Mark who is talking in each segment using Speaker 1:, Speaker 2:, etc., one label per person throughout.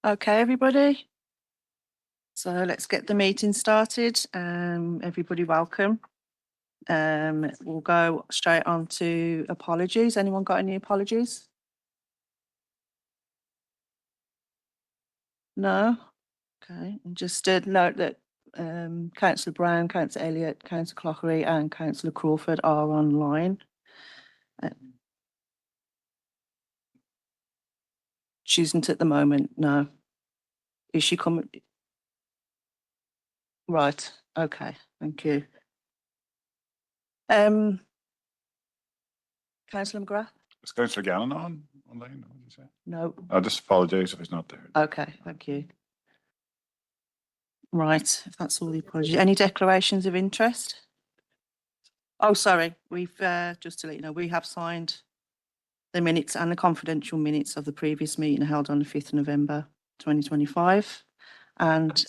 Speaker 1: Okay, everybody. So let's get the meeting started. Everybody welcome. We'll go straight on to apologies. Anyone got any apologies? No? Okay, and just note that Councillor Brown, Councillor Elliott, Councillor Clockery and Councillor Crawford are online. She isn't at the moment, no. Is she coming? Right, okay, thank you. Councillor McGrath?
Speaker 2: Is Councillor Gannon online? What did you say?
Speaker 1: No.
Speaker 2: I just apologise if he's not there.
Speaker 1: Okay, thank you. Right, if that's all the apologies. Any declarations of interest? Oh, sorry, we've, just to let you know, we have signed the minutes and the confidential minutes of the previous meeting held on the 5th of November 2025. And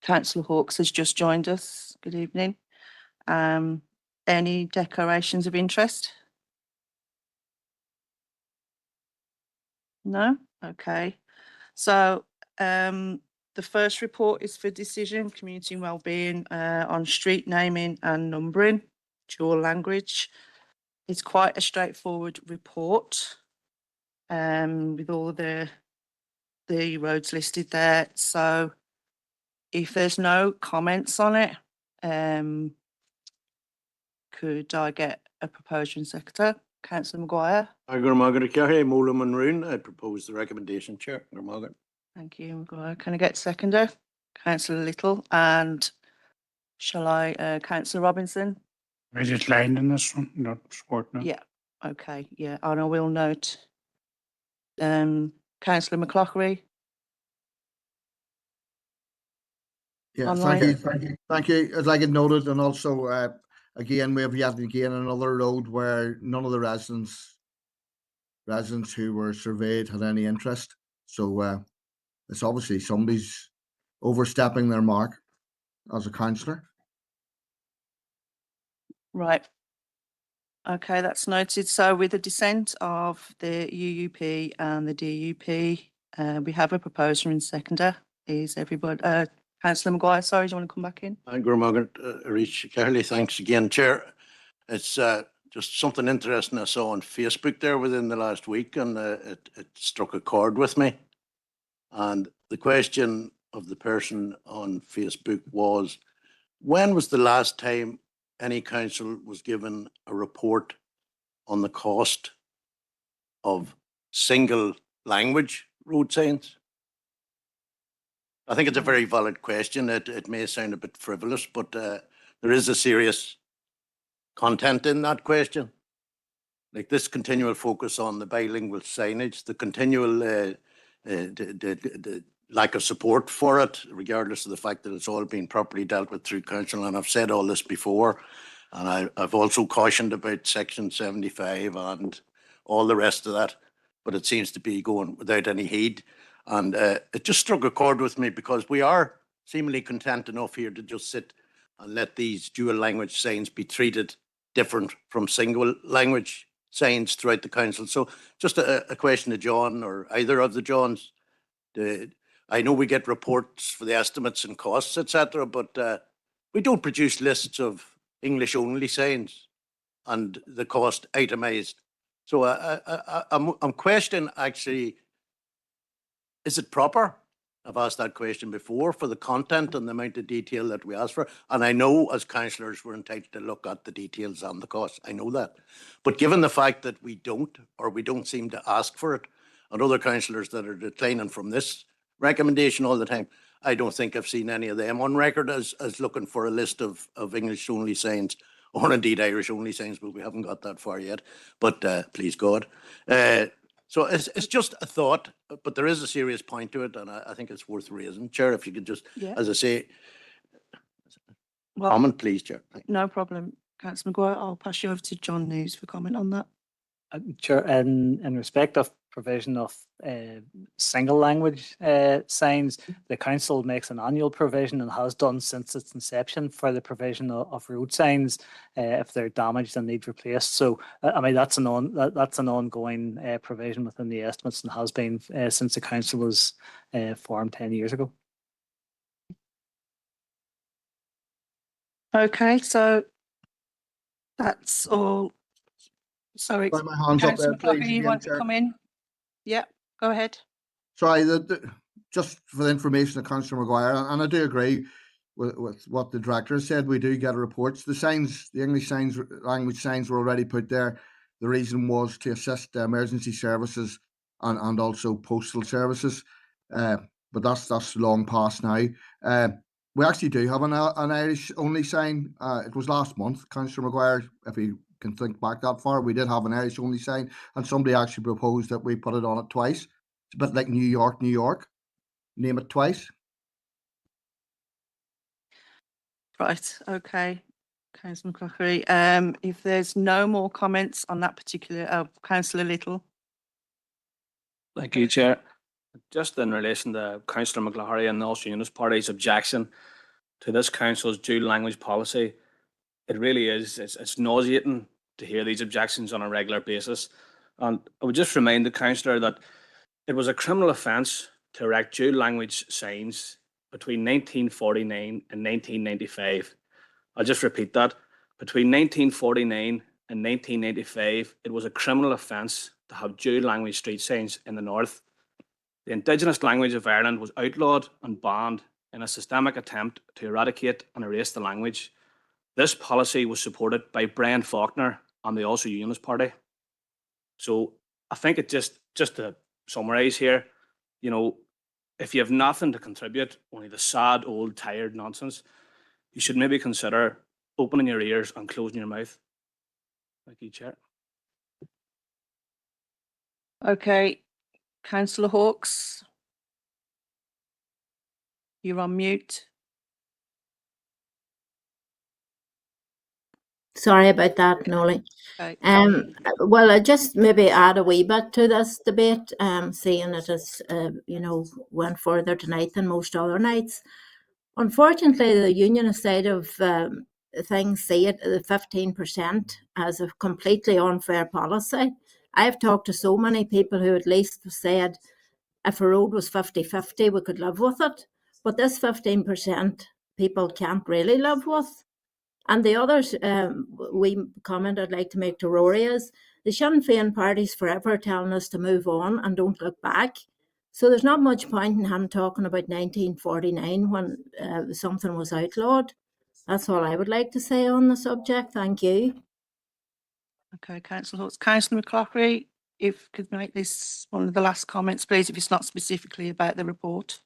Speaker 1: Councillor Hawkes has just joined us. Good evening. Any declarations of interest? No? Okay. So the first report is for decision, community and wellbeing on street naming and numbering, dual language. It's quite a straightforward report with all the roads listed there. So if there's no comments on it, could I get a proposal and secretary? Councillor Maguire.
Speaker 3: I propose the recommendation, Chair.
Speaker 1: Thank you, Maguire. Can I get seconder? Councillor Little, and shall I, Councillor Robinson?
Speaker 4: We just lined in this one, not support now.
Speaker 1: Yeah, okay, yeah, and I will note Councillor McClockery.
Speaker 5: Yeah,
Speaker 1: Online.
Speaker 5: thank you. As I get noted, and also again, we have yet again another road where none of the residents who were surveyed had any interest. So it's obviously somebody's overstepping their mark as a councillor.
Speaker 1: Right. Okay, that's noted. So with the dissent of the UUP and the DUP, we have a proposer and seconder. Is everybody, Councillor Maguire, sorry, do you want to come back in?
Speaker 3: Thanks again, Chair. It's just something interesting I saw on Facebook there within the last week, and it struck a chord with me. And the question of the person on Facebook was, when was the last time any council was given a report on the cost of single language road signs? I think it's a very valid question. It may sound a bit frivolous, but there is a serious content in that question. Like this continual focus on the bilingual signage, the continual the lack of support for it, regardless of the fact that it's all been properly dealt with through council. And I've said all this before, and I've also cautioned about Section 75 and all the rest of that, but it seems to be going without any heed. And it just struck a chord with me because we are seemingly content enough here to just sit and let these dual language signs be treated different from single language signs throughout the council. So just a question to John or either of the Johns. I know we get reports for the estimates and costs, etc., but we don't produce lists of English only signs and the cost itemized. So I'm questioning actually, is it proper? I've asked that question before for the content and the amount of detail that we ask for. And I know as councillors we're entitled to look at the details and the costs. I know that. But given the fact that we don't, or we don't seem to ask for it, and other councillors that are declining from this recommendation all the time, I don't think I've seen any of them on record as looking for a list of English only signs, or indeed Irish only signs, but we haven't got that far yet. But please God. So it's just a thought, but there is a serious point to it, and I think it's worth raising. Chair, if you could just, as I say, comment, please, Chair.
Speaker 1: No problem. Councillor Maguire, I'll pass you over to John News for comment on that.
Speaker 6: Chair, in respect of provision of single language signs, the council makes an annual provision and has done since its inception for the provision of road signs if they're damaged and need replaced. So I mean that's an ongoing provision within the estimates and has been since the council was formed 10 years ago.
Speaker 1: Okay, so that's all. Sorry,
Speaker 5: Got my hands up
Speaker 1: Councillor
Speaker 5: there, please,
Speaker 1: McCloughy, you
Speaker 5: again,
Speaker 1: want to
Speaker 5: Chair.
Speaker 1: come in? Yeah, go ahead.
Speaker 5: Sorry, just for the information of Councillor Maguire, and I do agree with what the director said. We do get reports. The signs, the English signs, language signs were already put there. The reason was to assist the emergency services and also postal services. But that's long past now. We actually do have an Irish only sign. It was last month, Councillor Maguire, if you can think back that far, we did have an Irish only sign, and somebody actually proposed that we put it on it twice. It's a bit like New York, New York. Name it twice.
Speaker 1: Right, okay. Councillor McCloughy, if there's no more comments on that particular, Councillor Little.
Speaker 7: Thank you, Chair. Just in relation to Councillor McCloughy and the Ulster Unionist Party's objection to this council's dual language policy, it really is, it's nauseating to hear these objections on a regular basis. And I would just remind the councillor that it was a criminal offence to erect dual language signs between 1949 and 1995. I'll just repeat that. Between 1949 and 1995, it was a criminal offence to have dual language street signs in the north. The indigenous language of Ireland was outlawed and banned in a systemic attempt to eradicate and erase the language. This policy was supported by Brian Faulkner and the Ulster Unionist Party. So I think it just to summarise here, you know, if you have nothing to contribute, only the sad, old, tired nonsense, you should maybe consider opening your ears and closing your mouth. Thank you, Chair.
Speaker 1: Okay, Councillor Hawkes. You're on mute.
Speaker 8: Sorry about that, Nolly.
Speaker 1: Okay.
Speaker 8: Well, I just maybe add a wee bit to this debate, seeing it has, went further tonight than most other nights. Unfortunately, the unionist side of things see it, the 15%, as a completely unfair policy. I've talked to so many people who at least said if a road was 50-50, we could live with it. But this 15% people can't really live with. And the others, comment I'd like to make to Rory is the Sinn Féin party's forever telling us to move on and don't look back. So there's not much point in him talking about 1949 when something was outlawed. That's all I would like to say on the subject. Thank you.
Speaker 1: Okay, Councillor Hawkes. Councillor McCloughy, if could make this one of the last comments, please, if it's not specifically about the report.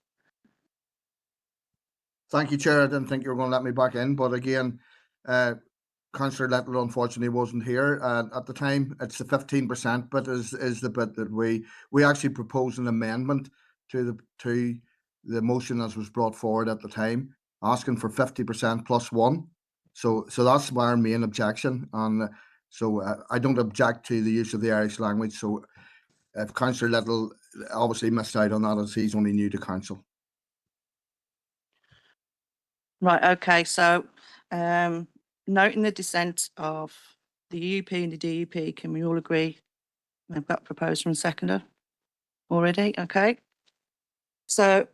Speaker 5: Thank you, Chair. I didn't think you were going to let me back in, but again, Councillor Little unfortunately wasn't here at the time. It's the 15% bit is the bit that we actually proposed an amendment to the motion as was brought forward at the time, asking for 50% plus one. So that's our main objection, and so I don't object to the use of the Irish language. So if Councillor Little obviously missed out on that as he's only new to council.
Speaker 1: Right, okay, so noting the dissent of the UP and the DUP, can we all agree they've got proposer and seconder already? Okay. So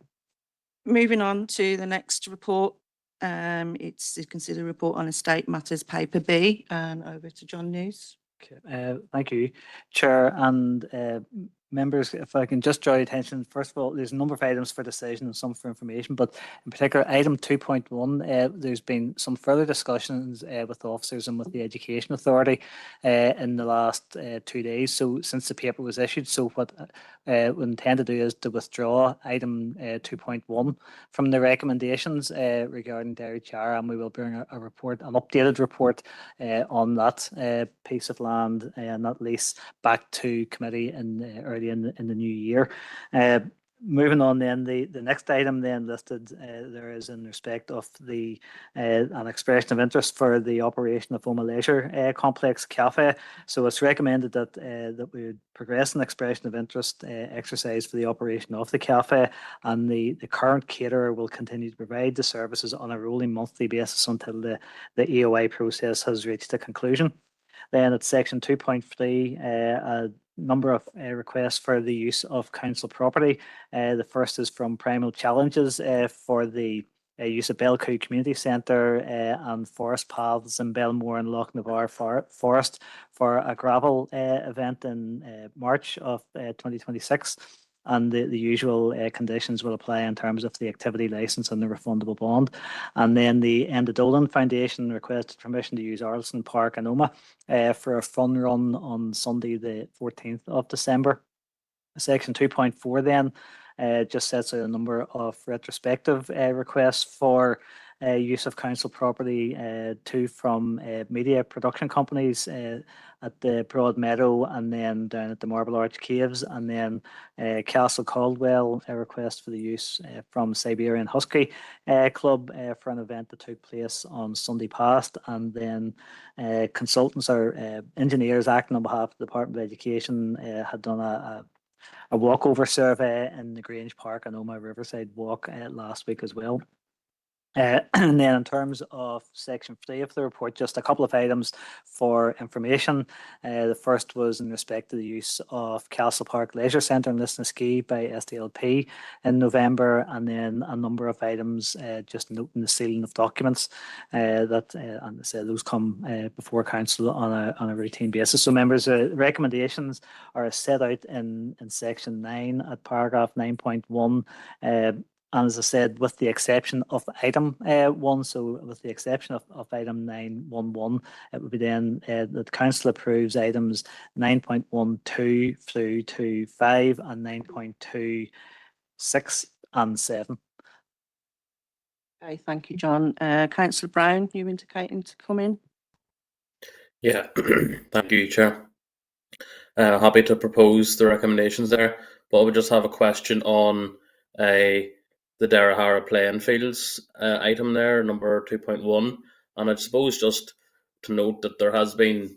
Speaker 1: moving on to the next report, it's to consider report on estate matters, paper B, and over to John News.
Speaker 6: Okay, thank you, Chair and members. If I can just draw your attention, first of all, there's a number of items for decision and some for information, but in particular, item 2.1, there's been some further discussions with officers and with the Education Authority in the last 2 days. So since the paper was issued, so what we intend to do is to withdraw item 2.1 from the recommendations regarding Derry Chara, and we will bring a report, an updated report on that piece of land and that lease back to committee in early in the new year. Moving on then, the next item then listed there is in respect of the an expression of interest for the operation of Oma Leisure Complex Cafe. So it's recommended that that we would progress an expression of interest exercise for the operation of the cafe, and the current caterer will continue to provide the services on a rolling monthly basis until the EOI process has reached a conclusion. Then at section 2.3, a number of requests for the use of council property. The first is from Primal Challenges for the use of Belcoo Community Centre and Forest Paths in Belmore and Lochnavar Forest for a gravel event in March of 2026. And the usual conditions will apply in terms of the activity licence and the refundable bond. And then the Enda Dolan Foundation requested permission to use Arleston Park and Oma for a fun run on Sunday, the 14th of December. Section 2.4 then just sets out a number of retrospective requests for use of council property, two from media production companies at the Broad Meadow and then down at the Marble Arch Caves, and then Castle Caldwell, a request for the use from Siberian Husky Club for an event that took place on Sunday past, and then consultants or engineers acting on behalf of the Department of Education had done a walkover survey in the Grange Park and Oma Riverside Walk last week as well. And then in terms of section 3 of the report, just a couple of items for information. The first was in respect to the use of Castle Park Leisure Centre and Lisnaskea by SDLP in November, and then a number of items just noting the sealing of documents that, and I said those come before council on a routine basis. So members, recommendations are set out in section 9 at paragraph 9.1. And as I said, with the exception of item 1, so with the exception of item 9.1.1, it would be then that the council approves items 9.12 through to 5 and 9.26 and 7.
Speaker 1: Okay, thank you, John. Councillor Brown, you indicating to come in?
Speaker 9: Yeah, thank you, Chair. Happy to propose the recommendations there, but I would just have a question on the Darrahara playing fields item there, number 2.1, and I suppose just to note that there has been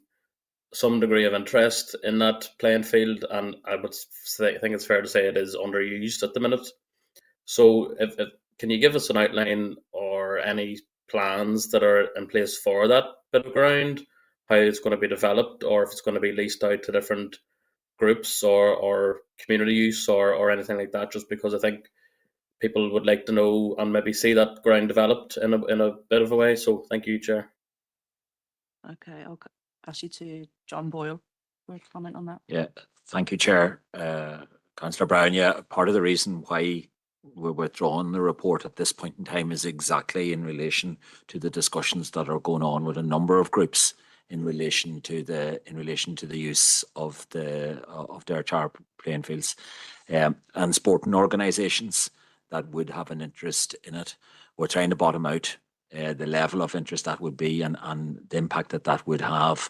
Speaker 9: some degree of interest in that playing field, and I would think it's fair to say it is underused at the minute. So, if can you give us an outline or any plans that are in place for that bit of ground, how it's going to be developed, or if it's going to be leased out to different groups or community use or anything like that? Just because I think people would like to know and maybe see that ground developed in a bit of a way. So thank you, Chair.
Speaker 1: Okay, I'll pass you to John Boyle for a comment on that.
Speaker 10: Yeah, thank you, Chair. Councillor Brown, yeah, part of the reason why we're withdrawing the report at this point in time is exactly in relation to the discussions that are going on with a number of groups in relation to the use of the Darrahara playing fields and sporting organisations that would have an interest in it. We're trying to bottom out the level of interest that would be and the impact that would have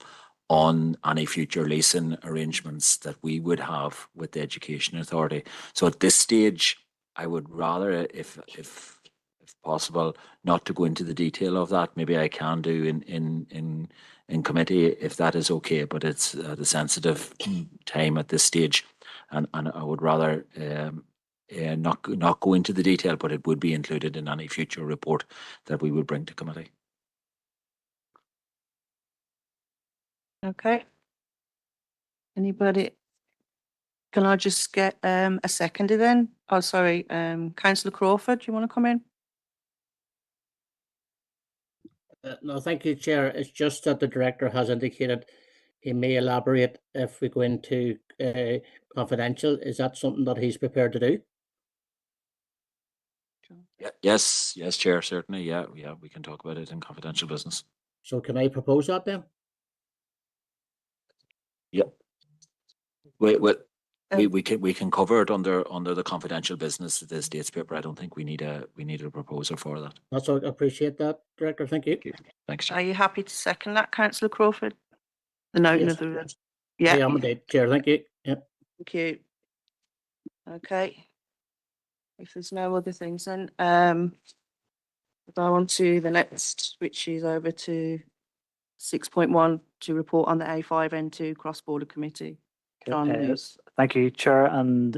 Speaker 10: on any future leasing arrangements that we would have with the Education Authority. So at this stage, I would rather, if possible, not to go into the detail of that. Maybe I can do in committee if that is okay, but it's the sensitive time at this stage, and I would rather not go into the detail, but it would be included in any future report that we would bring to committee.
Speaker 1: Okay. Anybody? Can I just get a seconder then? Oh, sorry, Councillor Crawford, do you want to come in?
Speaker 11: No, thank you, Chair. It's just that the Director has indicated he may elaborate if we go into confidential. Is that something that he's prepared to do?
Speaker 10: Yes, Chair, certainly. Yeah, we can talk about it in confidential business.
Speaker 11: So can I propose that then?
Speaker 10: Yep. We can cover it under the confidential business, the States paper. I don't think we need a proposal for that.
Speaker 11: That's all. I appreciate that, Director. Thank you.
Speaker 10: Thanks, Chair.
Speaker 1: Are you happy to second that, Councillor Crawford? The noting
Speaker 11: Yes.
Speaker 1: of the
Speaker 11: Yeah, I'm indeed, Chair. Thank you. Yeah.
Speaker 1: Thank you. Okay. If there's no other things, then we'll go on to the next, which is over to 6.1 to report on the A5N2 cross-border committee. John, please.
Speaker 6: Thank you, Chair, and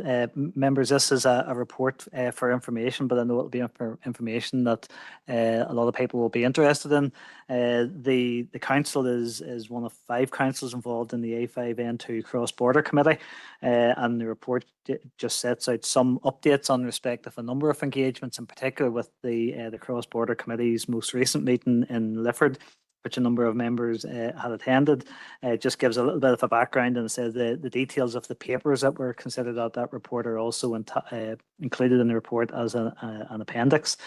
Speaker 6: members. This is a report for information, but I know it'll be for information that a lot of people will be interested in. The council is one of 5 councils involved in the A5N2 cross-border committee, and the report just sets out some updates on respect of a number of engagements, in particular with the cross-border committee's most recent meeting in Lifford, which a number of members had attended. It just gives a little bit of a background, and says the details of the papers that were considered at that report are also included in the report as an appendix.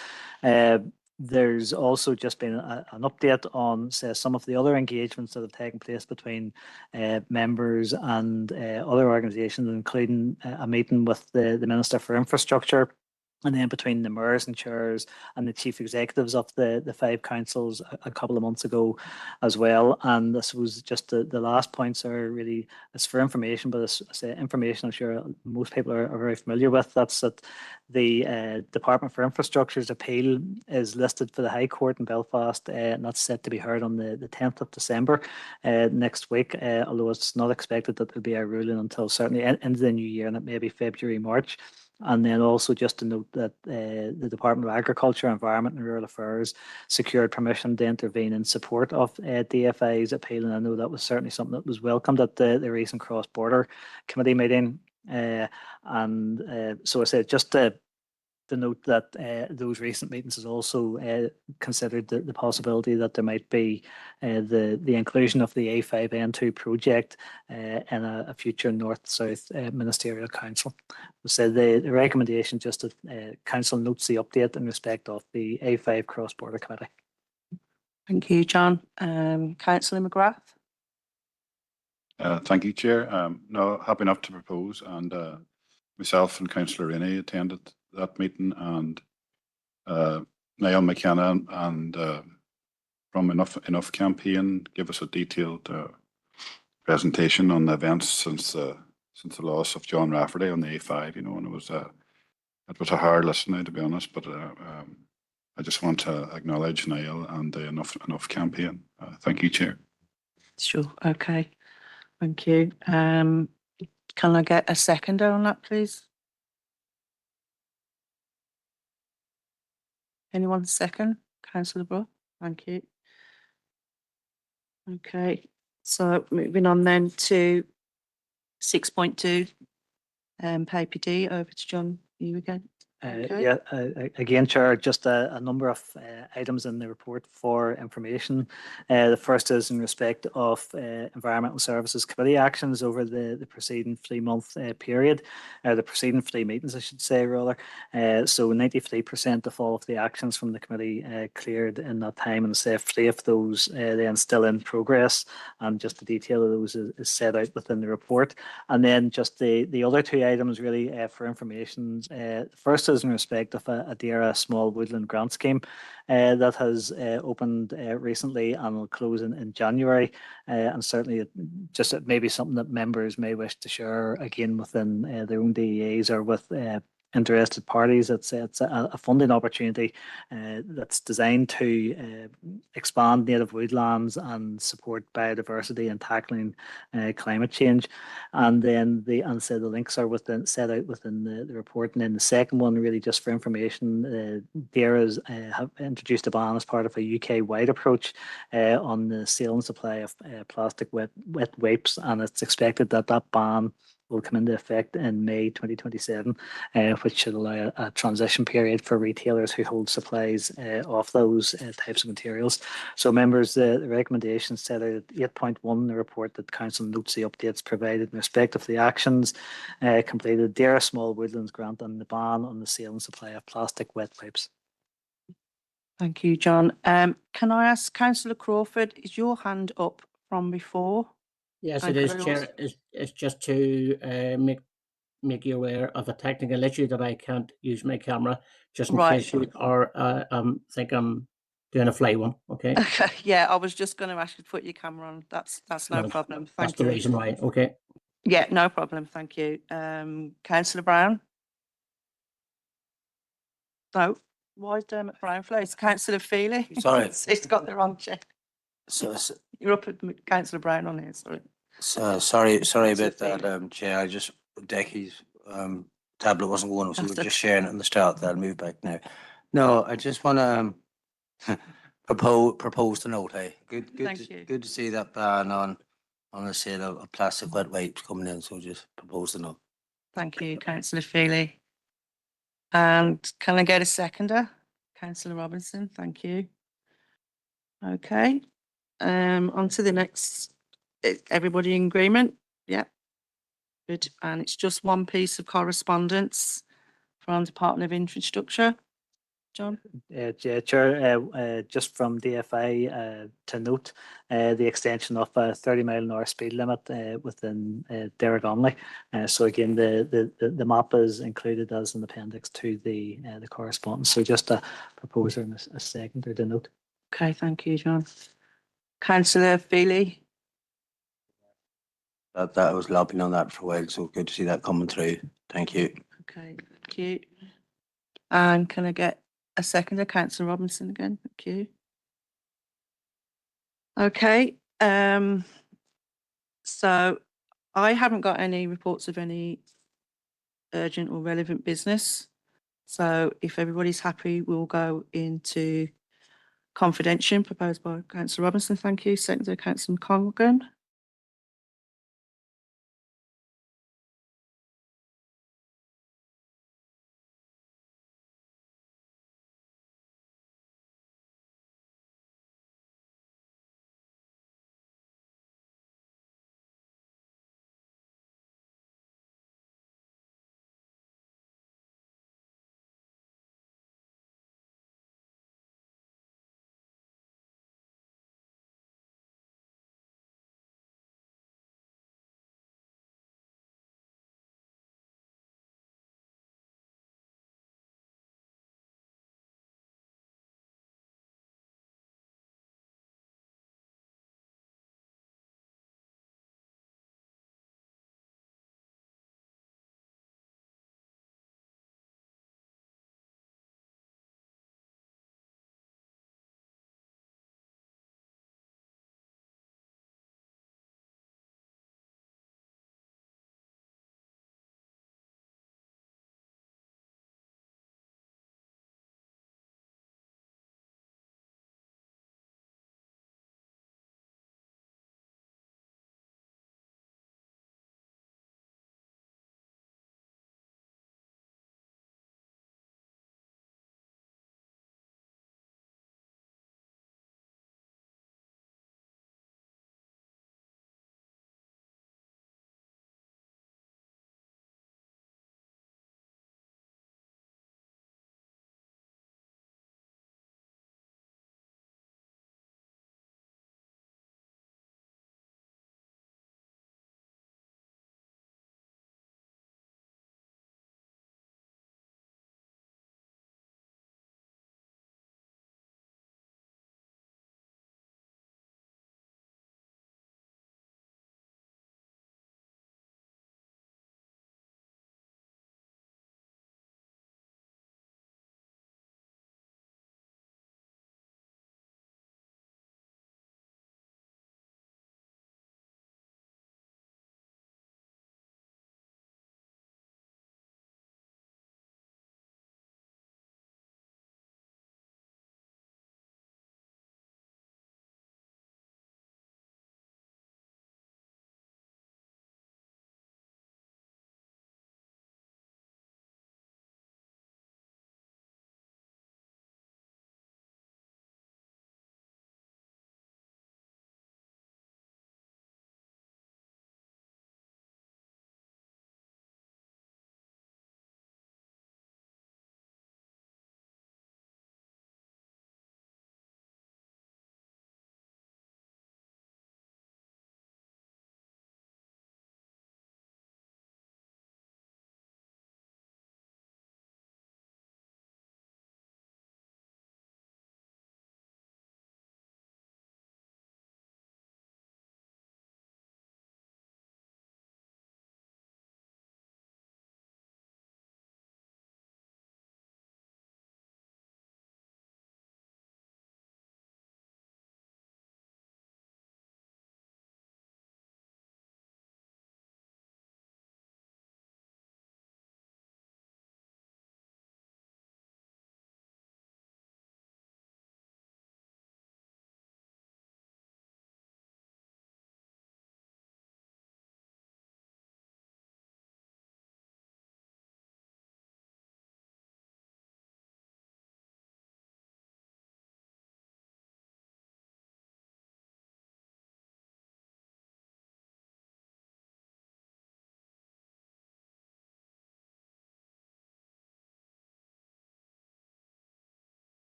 Speaker 6: There's also just been an update on, say, some of the other engagements that have taken place between members and other organisations, including a meeting with the Minister for Infrastructure, and then between the mayors and chairs and the chief executives of the 5 councils a couple of months ago as well. And I suppose just the last points are really, it's for information, but it's information I'm sure most people are very familiar with. That's that the Department for Infrastructure's appeal is listed for the High Court in Belfast, and that's set to be heard on the 10th of December next week, although it's not expected that there'll be a ruling until certainly into the new year, and it may be February, March. And then also just to note that the Department of Agriculture, Environment and Rural Affairs secured permission to intervene in support of DFI's appeal. And I know that was certainly something that was welcomed at the recent cross-border committee meeting. So I said just to note that those recent meetings has also considered the possibility that there might be the inclusion of the A5N2 project in a future North-South Ministerial Council. So the recommendation just that Council notes the update in respect of the A5 cross-border committee.
Speaker 1: Thank you, John. Councillor McGrath.
Speaker 2: Thank you, Chair. No, happy enough to propose, and myself and Councillor Rainey attended that meeting, and Niall McKenna and from Enough Campaign give us a detailed presentation on the events since the loss of John Rafferty on the A5. And it was a hard listen now, to be honest. But I just want to acknowledge Niall and the Enough Campaign. Thank you, Chair.
Speaker 1: Sure. Okay. Thank you. Can I get a seconder on that, please? Anyone second? Councillor Brough. Thank you. Okay. So moving on then to 6.2, paper D. Over to John. You again. Okay.
Speaker 6: Yeah, again, Chair, just a number of items in the report for information. The first is in respect of Environmental Services Committee actions over the preceding 3-month period, the preceding 3 meetings, I should say, rather. So 93% of all of the actions from the committee cleared in that time, and say 3 of those then still in progress, and just the detail of those is set out within the report. And then just the other 2 items really for information. First is in respect of a DAERA small woodland grant scheme that has opened recently and will close in January. And certainly it may be something that members may wish to share again within their own DEAs or with interested parties. It's a funding opportunity that's designed to expand native woodlands and support biodiversity and tackling climate change. And then the links are set out within the report. And then the second one, really just for information, DAERA have introduced a ban as part of a UK-wide approach on the sale and supply of plastic wet wipes, and it's expected that ban will come into effect in May 2027, which should allow a transition period for retailers who hold supplies of those types of materials. So members, the recommendation set out at 8.1 in the report that Council notes the updates provided in respect of the actions completed, DAERA Small Woodlands Grant, and the ban on the sale and supply of plastic wet wipes.
Speaker 1: Thank you, John. Can I ask Councillor Crawford, is your hand up from before?
Speaker 11: Yes, it is, Chair. It's just to make you aware of a technical issue that I can't use my camera, just in case you are think I'm doing a fly one. Okay.
Speaker 1: Okay. Yeah, I was just going to ask you to put your camera on. That's no problem. Thank you.
Speaker 11: That's the reason why. Okay.
Speaker 1: Yeah, no problem. Thank you. Councillor Brown. No, why Dermot Brownflow? It's Councillor Feely.
Speaker 12: Sorry.
Speaker 1: It's got the wrong chair.
Speaker 12: So,
Speaker 1: You're up at Councillor Brown on here, sorry.
Speaker 12: sorry
Speaker 1: Councillor
Speaker 12: about that,
Speaker 1: Feely.
Speaker 12: Chair. I just, Decky's tablet wasn't going, so we
Speaker 1: That's
Speaker 12: were just sharing it in the start. I'll move back now. No, I just want to propose the note. Hey,
Speaker 1: Thank you.
Speaker 12: good to see that ban on the sale of plastic wet wipes coming in. So just propose the note.
Speaker 1: Thank you, Councillor Feely. And can I get a seconder? Councillor Robinson, thank you. Okay, on to the next. Everybody in agreement? Yeah. Good, and it's just one piece of correspondence from Department of Infrastructure. John?
Speaker 6: Yeah, Chair, just from DFI to note the extension of a 30-mile-an-hour speed limit within Derrygonnelly. So again, the map is included as an appendix to the correspondence. So just a proposer and a seconder to note.
Speaker 1: Okay, thank you, John. Councillor Feely?
Speaker 12: That was lobbying on that for a while, so good to see that coming through. Thank you.
Speaker 1: Okay, thank you. And can I get a seconder? Councillor Robinson again, thank you. Okay, so I haven't got any reports of any urgent or relevant business. So if everybody's happy, we'll go into confidential proposed by Councillor Robinson. Thank you. Seconded by Councillor McCongan.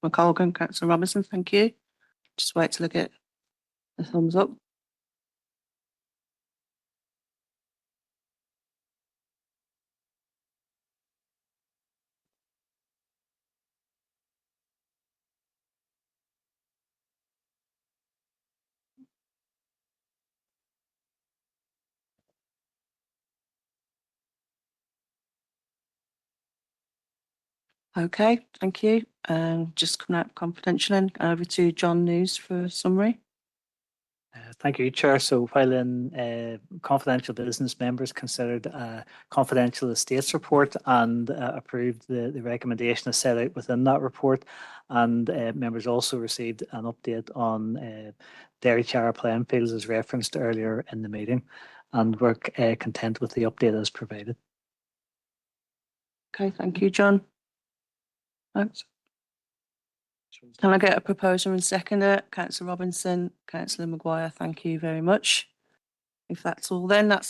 Speaker 1: McColgan, councillor Robinson, thank you. Just wait till I get the thumbs up. Okay, thank you. Just coming out confidential and over to John News for a summary.
Speaker 6: Thank you, Chair. So while in confidential business, members considered a confidential estates report and approved the recommendation as set out within that report. And members also received an update on Derry Chara playing fields as referenced earlier in the meeting, and we're content with the update as provided.
Speaker 1: Okay, thank you, John. Thanks. Can I get a proposer and seconder? Councillor Robinson, Councillor Maguire, thank you very much. If that's all then, that's the